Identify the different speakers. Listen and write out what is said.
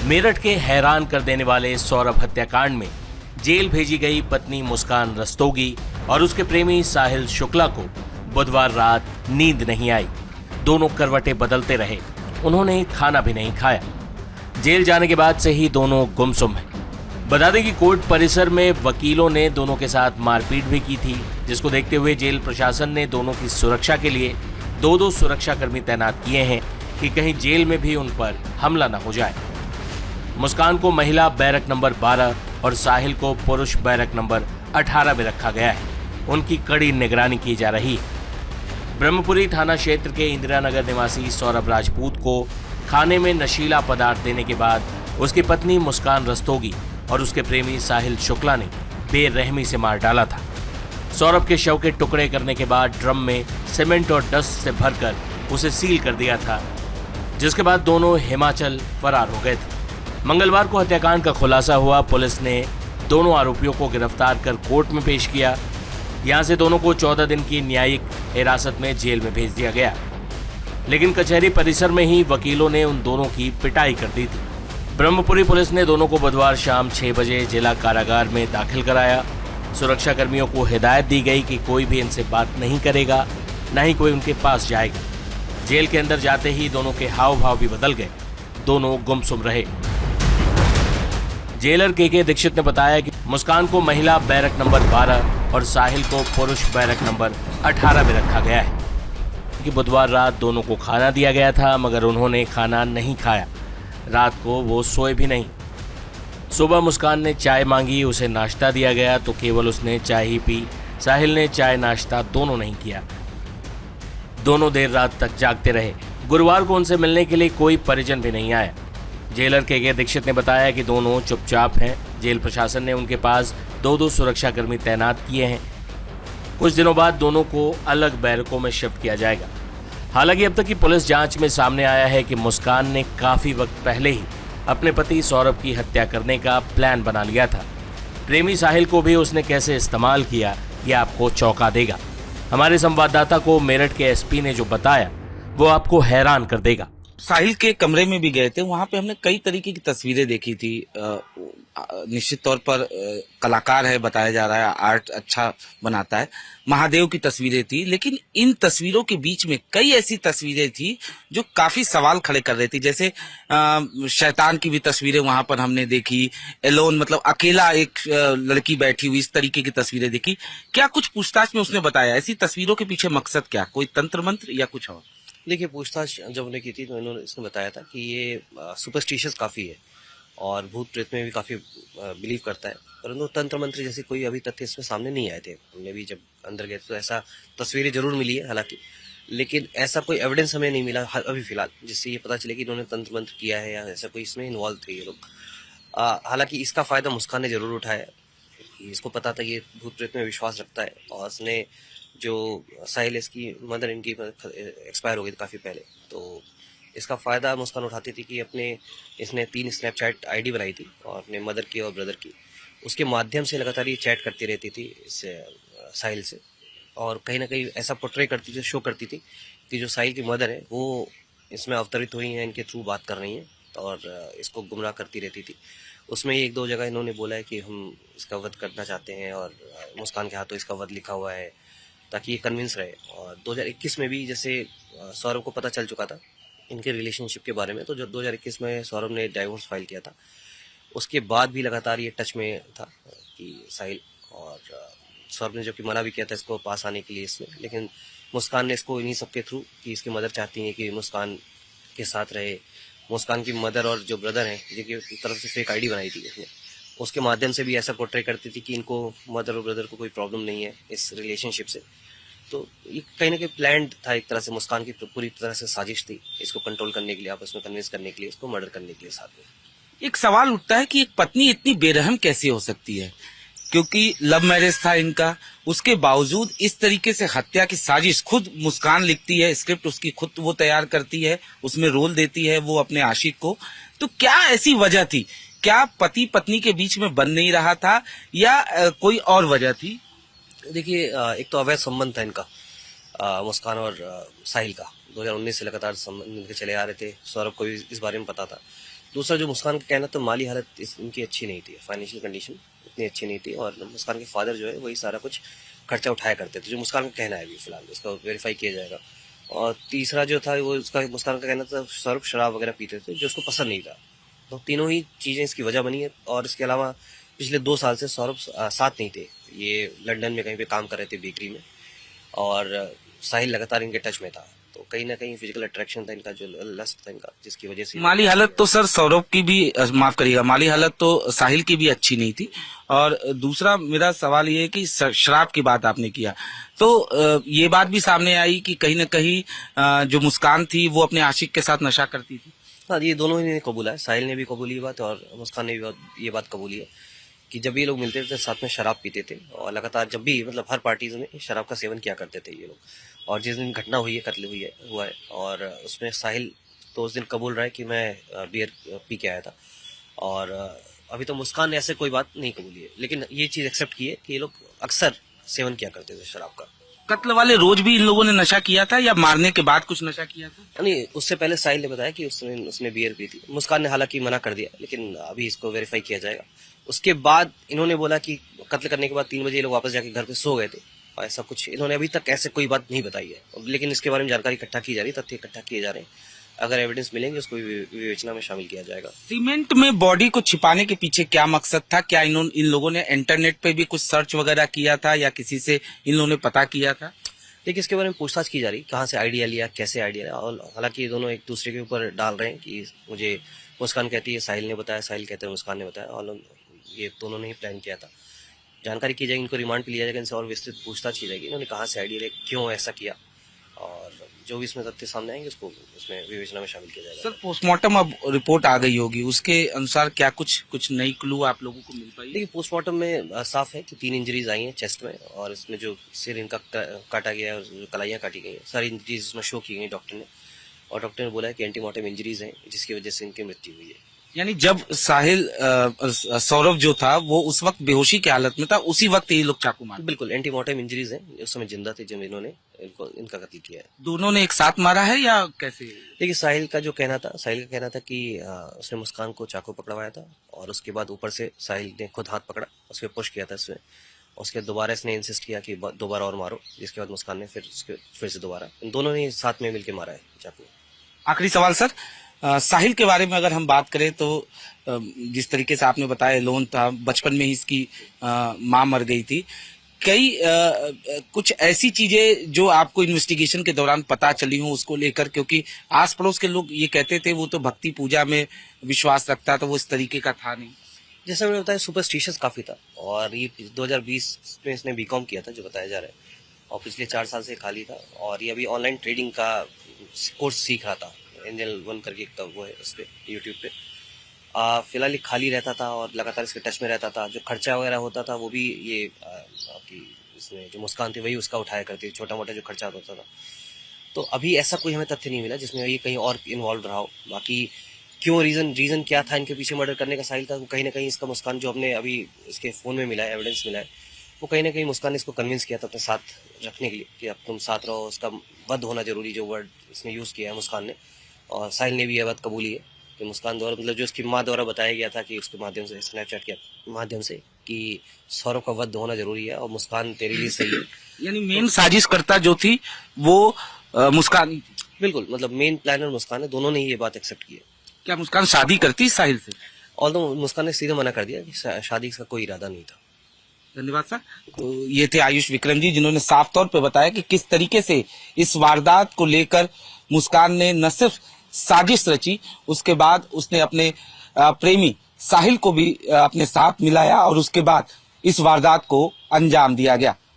Speaker 1: मेरठ के हैरान कर देने वाले सौरभ हत्याकांड में जेल भेजी गई पत्नी मुस्कान रस्तोगी और उसके प्रेमी साहिल शुक्ला को बुधवार रात नींद नहीं आई। दोनों करवटें बदलते रहे, उन्होंने खाना भी नहीं खाया। जेल जाने के बाद से ही दोनों गुमसुम हैं। बता दें कि कोर्ट परिसर में वकीलों ने दोनों के साथ मारपीट भी की थी, जिसको देखते हुए जेल प्रशासन ने दोनों की सुरक्षा के लिए दो सुरक्षाकर्मी तैनात किए हैं कि कहीं जेल में भी उन पर हमला न हो जाए। मुस्कान को महिला बैरक नंबर 12 और साहिल को पुरुष बैरक नंबर 18 में रखा गया है। उनकी कड़ी निगरानी की जा रही है। ब्रह्मपुरी थाना क्षेत्र के इंदिरा नगर निवासी सौरभ राजपूत को खाने में नशीला पदार्थ देने के बाद उसकी पत्नी मुस्कान रस्तोगी और उसके प्रेमी साहिल शुक्ला ने बेरहमी से मार डाला था। सौरभ के शव के टुकड़े करने के बाद ड्रम में सीमेंट और डस्ट से भरकर उसे सील कर दिया था, जिसके बाद दोनों हिमाचल फरार हो गए थे। मंगलवार को हत्याकांड का खुलासा हुआ। पुलिस ने दोनों आरोपियों को गिरफ्तार कर कोर्ट में पेश किया। यहां से दोनों को 14 दिन की न्यायिक हिरासत में जेल में भेज दिया गया, लेकिन कचहरी परिसर में ही वकीलों ने उन दोनों की पिटाई कर दी थी। ब्रह्मपुरी पुलिस ने दोनों को बुधवार शाम 6 बजे जिला कारागार में दाखिल कराया। सुरक्षा कर्मियों को हिदायत दी गई कि कोई भी इनसे बात नहीं करेगा, न ही कोई उनके पास जाएगा। जेल के अंदर जाते ही दोनों के हाव भाव भी बदल गए, दोनों गुमसुम रहे। जेलर के दीक्षित ने बताया कि मुस्कान को महिला बैरक नंबर 12 और साहिल को पुरुष बैरक नंबर 18 में रखा गया है कि बुधवार रात दोनों को खाना दिया गया था, मगर उन्होंने खाना नहीं खाया। रात को वो सोए भी नहीं। सुबह मुस्कान ने चाय मांगी, उसे नाश्ता दिया गया तो केवल उसने चाय ही पी। साहिल ने चाय नाश्ता दोनों नहीं किया। दोनों देर रात तक जागते रहे। गुरुवार को उनसे मिलने के लिए कोई परिजन भी नहीं आया। जेलर के दीक्षित ने बताया कि दोनों चुपचाप हैं। जेल प्रशासन ने उनके पास दो सुरक्षाकर्मी तैनात किए हैं। कुछ दिनों बाद दोनों को अलग बैरकों में शिफ्ट किया जाएगा। हालांकि अब तक की पुलिस जांच में सामने आया है कि मुस्कान ने काफी वक्त पहले ही अपने पति सौरभ की हत्या करने का प्लान बना लिया था। प्रेमी साहिल को भी उसने कैसे इस्तेमाल किया, ये आपको चौंका देगा। हमारे संवाददाता को मेरठ के एसपी ने जो बताया वो आपको हैरान कर देगा।
Speaker 2: साहिल के कमरे में भी गए थे, वहां पे हमने कई तरीके की तस्वीरें देखी थी। निश्चित तौर पर कलाकार है, बताया जा रहा है, आर्ट अच्छा बनाता है। महादेव की तस्वीरें थी, लेकिन इन तस्वीरों के बीच में कई ऐसी तस्वीरें थी जो काफी सवाल खड़े कर रही थी। जैसे शैतान की भी तस्वीरें वहां पर हमने देखी। एलोन मतलब अकेला एक लड़की बैठी हुई, इस तरीके की तस्वीरें देखी। क्या कुछ पूछताछ में उसने बताया? ऐसी तस्वीरों के पीछे मकसद क्या, कोई तंत्र मंत्र या कुछ और?
Speaker 3: देखिए, पूछताछ जब उन्होंने की थी तो इसने बताया था कि ये सुपरस्टिशियस काफ़ी है और भूत प्रेत में भी काफ़ी बिलीव करता है, परंतु तंत्र मंत्र जैसे कोई अभी तथ्य इसमें सामने नहीं आए थे। हमने भी जब अंदर गए तो ऐसा तस्वीरें जरूर मिली है हालांकि, लेकिन ऐसा कोई एविडेंस हमें नहीं मिला अभी फिलहाल जिससे ये पता चले कि इन्होंने तंत्र मंत्र किया है या ऐसा कोई इसमें इन्वॉल्व थे ये लोग। हालांकि इसका फ़ायदा मुस्कान ने जरूर उठाया। इसको पता था ये भूत प्रेत में विश्वास रखता है और उसने जो साहिल, इसकी मदर इनकी एक्सपायर हो गई थी काफ़ी पहले, तो इसका फ़ायदा मुस्कान उठाती थी कि इसने 3 स्नैपचैट आईडी बनाई थी और अपने मदर की और ब्रदर की, उसके माध्यम से लगातार ये चैट करती रहती थी इस साहिल से, और कहीं ना कहीं ऐसा पोर्ट्रे करती थी, शो करती थी कि जो साहिल की मदर है वो इसमें अवतरित हुई हैं, इनके थ्रू बात कर रही हैं और इसको गुमराह करती रहती थी। उसमें 1-2 जगह इन्होंने बोला है कि हम इसका वध करना चाहते हैं और मुस्कान के हाथों इसका वध लिखा हुआ है ताकि ये कन्विंस रहे। और 2021 में भी जैसे सौरभ को पता चल चुका था इनके रिलेशनशिप के बारे में, तो जो 2021 में सौरभ ने डाइवोर्स फाइल किया था, उसके बाद भी लगातार ये टच में था कि साहिल, और सौरभ ने जो कि मना भी किया था इसको पास आने के लिए इसमें, लेकिन मुस्कान ने इसको इन्हीं सब के थ्रू कि इसकी मदर चाहती है कि मुस्कान के साथ रहे। मुस्कान की मदर और जो ब्रदर हैं जिनकी तरफ से फेक आईडी बनाई थी इसने, उसके माध्यम से भी ऐसा पोर्ट्रे करती थी कि इनको मदर और ब्रदर को कोई प्रॉब्लम नहीं है इस रिलेशनशिप से। तो ये कहीं ना कहीं प्लान्ड था एक तरह से, मुस्कान की पूरी तरह से साजिश थी इसको कंट्रोल करने के लिए, आपस में कन्विंस करने के लिए, इसको मर्डर करने के लिए साथ में।
Speaker 2: एक सवाल उठता है कि एक पत्नी इतनी बेरहम कैसे हो सकती है, क्योंकि लव मैरिज था इनका, उसके बावजूद इस तरीके से हत्या की साजिश खुद मुस्कान लिखती है, स्क्रिप्ट उसकी खुद वो तैयार करती है, उसमें रोल देती है वो अपने आशिक को। तो क्या ऐसी वजह थी? क्या पति पत्नी के बीच में बन नहीं रहा था या कोई और वजह थी?
Speaker 3: देखिए, एक तो अवैध संबंध था इनका मुस्कान और साहिल का, 2019 से लगातार संबंध इनके चले आ रहे थे। सौरभ को भी इस बारे में पता था, दूसरा जो मुस्कान का कहना, तो माली हालत इनकी अच्छी नहीं थी, फाइनेंशियल कंडीशन इतनी अच्छी नहीं थी, और मुस्कान के फादर जो है वही सारा कुछ खर्चा उठाया करते थे, जो मुस्कान का कहना है अभी फिलहाल, इसका वेरीफाई किया जाएगा। और तीसरा जो था वो उसका मुस्कान का कहना था सौरभ शराब वगैरह पीते थे, जो उसको पसंद नहीं था। तो तीनों ही चीज़ें इसकी वजह बनी है। और इसके अलावा पिछले 2 साल से सौरभ साथ नहीं थे, ये लंदन में कहीं पे काम कर रहे थे बेकरी में, और साहिल लगातार इनके टच में था। तो कहीं ना कहीं फिजिकल अट्रैक्शन था इनका, जो लस्ट था इनका, जिसकी वजह से
Speaker 2: माली हालत तो सर सौरभ की भी माफ करिएगा, माली हालत तो साहिल की भी अच्छी नहीं थी। और दूसरा मेरा सवाल ये है कि शराब की बात आपने किया, तो ये बात भी सामने आई कि कहीं न कहीं जो मुस्कान थी वो अपने आशिक के साथ नशा करती थी।
Speaker 3: हाँ, ये दोनों ही ने कबूला है, साहिल ने भी कबूली ये बात और मुस्कान ने भी ये बात कबूली है कि जब ये लोग मिलते थे साथ में शराब पीते थे, और लगातार जब भी मतलब हर पार्टीज में शराब का सेवन किया करते थे ये लोग। और जिस दिन घटना हुई है, कत्ल हुआ है, और उसमें साहिल तो उस दिन कबूल रहा है कि मैं बियर पी के आया था, और अभी तो मुस्कान ने ऐसे कोई बात नहीं कबूली है, लेकिन ये चीज़ एक्सेप्ट की है कि ये लोग अक्सर सेवन किया करते थे शराब का।
Speaker 2: कत्ल वाले रोज भी इन लोगों ने नशा किया था या मारने के बाद कुछ नशा किया था?
Speaker 3: नहीं, उससे पहले साहिल ने बताया कि उसने बियर पी थी। मुस्कान ने हालांकि मना कर दिया, लेकिन अभी इसको वेरीफाई किया जाएगा। उसके बाद इन्होंने बोला कि कत्ल करने के बाद 3 बजे ये लोग वापस जाके घर पे सो गए थे, और ऐसा कुछ इन्होंने अभी तक ऐसे कोई बात नहीं बताई है, लेकिन इसके बारे में जानकारी इकट्ठा की जा रही है, तथ्य इकट्ठा किए जा रहे हैं। अगर एविडेंस मिलेंगे उसको विवेचना में शामिल किया जाएगा।
Speaker 2: सीमेंट में बॉडी को छिपाने के पीछे क्या मकसद था? क्या इन लोगों ने इंटरनेट पे भी कुछ सर्च वगैरह किया था या किसी से इन लोगों ने पता किया था?
Speaker 3: देखिए, इसके बारे में पूछताछ की जा रही, कहाँ से आइडिया लिया, कैसे आइडिया लिया, और हालांकि ये दोनों एक दूसरे के ऊपर डाल रहे हैं कि मुझे मुस्कान कहती है साहिल ने बताया, साहिल कहते हैं मुस्कान ने बताया, और ये दोनों ने ही प्लान किया था। जानकारी की जाएगी, इनको रिमांड पे लिया जाएगा, इनसे और विस्तृत पूछताछ की जाएगी, इन्होंने कहाँ से आइडिया लिया, क्यों ऐसा किया, और जो भी इसमें तथ्य सामने आएंगे उसको उसमें विवेचना में शामिल किया जाएगा।
Speaker 2: सर, पोस्टमार्टम अब रिपोर्ट आ गई होगी, उसके अनुसार क्या कुछ नई क्लू आप लोगों को मिल पाई?
Speaker 3: देखिए, पोस्टमार्टम में साफ है कि 3 इंजरीज आई हैं चेस्ट में, और इसमें जो सिर इनका काटा गया है, जो कलाइयाँ काटी गई हैं, सारी इंजरीज इसमें शो की गई डॉक्टर ने, और डॉक्टर ने बोला है कि एंटीमॉर्टम इंजरीज हैं, जिसकी वजह से इनकी मृत्यु हुई है।
Speaker 2: यानी जब साहिल सौरभ जो था वो उस वक्त बेहोशी की हालत में था, उसी वक्त ये लोग चाकू मारे?
Speaker 3: बिल्कुल, एंटीमॉर्टम इंजरीज हैं, उस समय जिंदा थे जब इन्होंने इनका कत्ल किया है।
Speaker 2: दोनों ने एक साथ मारा है या कैसे?
Speaker 3: देखिए, साहिल का कहना था कि उसने मुस्कान को चाकू पकड़वाया था, और उसके बाद ऊपर से साहिल ने खुद हाथ पकड़ा, उस पर पुश किया था इसमें, उसके दोबारा इसने इंसिस्ट किया कि 2 बार और मारो, जिसके बाद मुस्कान ने फिर से दोबारा, इन दोनों ने साथ में मिलकर मारा है चाकू।
Speaker 2: आखिरी सवाल सर, साहिल के बारे में अगर हम बात करें तो जिस तरीके से आपने बताया लोन था, बचपन में ही इसकी माँ मर गई थी, कई कुछ ऐसी चीजें जो आपको इन्वेस्टिगेशन के दौरान पता चली हो उसको लेकर, क्योंकि आस पड़ोस के लोग ये कहते थे वो तो भक्ति पूजा में विश्वास रखता था, वो इस तरीके का था नहीं।
Speaker 3: जैसा मैंने बताया, सुपरस्टिशियस काफी था, और ये 2020 में इसने बीकॉम किया था जो बताया जा रहा है, और पिछले 4 साल से खाली था, और ये अभी ऑनलाइन ट्रेडिंग का कोर्स सीख रहा था, एंजल 1 करके एक वो है उस पर यूट्यूब पे। फिलहाल ये खाली रहता था और लगातार इसके टच में रहता था, जो खर्चा वगैरह होता था वो भी ये आपकी इसमें जो मुस्कान थी वही उसका उठाया करती थी, छोटा मोटा जो खर्चा होता था। तो अभी ऐसा कोई हमें तथ्य नहीं मिला जिसमें ये कहीं और इन्वॉल्व रहा हो। बाकी क्यों, रीज़न क्या था इनके पीछे मर्डर करने का साहिल का, वो कहीं ना कहीं इसका मुस्कान जो हमने अभी इसके फ़ोन में मिला है, एविडेंस मिला है, वो कहीं ना कहीं मुस्कान ने इसको कन्विंस किया था अपने साथ रखने के लिए कि अब तुम साथ रहो, उसका वध होना जरूरी, जो वर्ड इसने यूज़ किया है मुस्कान ने, और साहिल ने भी यह बात कबूली है कि मुस्कान द्वारा, मतलब जो उसकी माँ द्वारा बताया गया था कि उसके माध्यम से, स्नैपचैट के माध्यम से, कि सौरभ का वध होना जरूरी है और मुस्कान तेरे लिए सही है।
Speaker 2: यानी मेन साजिशकर्ता जो थी वो मुस्कान ही थी?
Speaker 3: बिल्कुल, मतलब मेन प्लानर मुस्कान है, दोनों ने ये बात एक्सेप्ट की है।
Speaker 2: क्या मुस्कान शादी करती साहिल से?
Speaker 3: ऑल्दो मुस्कान ने सीधे मना कर दिया कि शादी का कोई इरादा नहीं था।
Speaker 2: धन्यवाद सर। तो ये थे आयुष विक्रम जी, जिन्होंने साफ तौर पे बताया कि किस तरीके से इस वारदात को लेकर मुस्कान ने न सिर्फ साजिश रची, उसके बाद उसने अपने प्रेमी साहिल को भी अपने साथ मिलाया और उसके बाद इस वारदात को अंजाम दिया गया।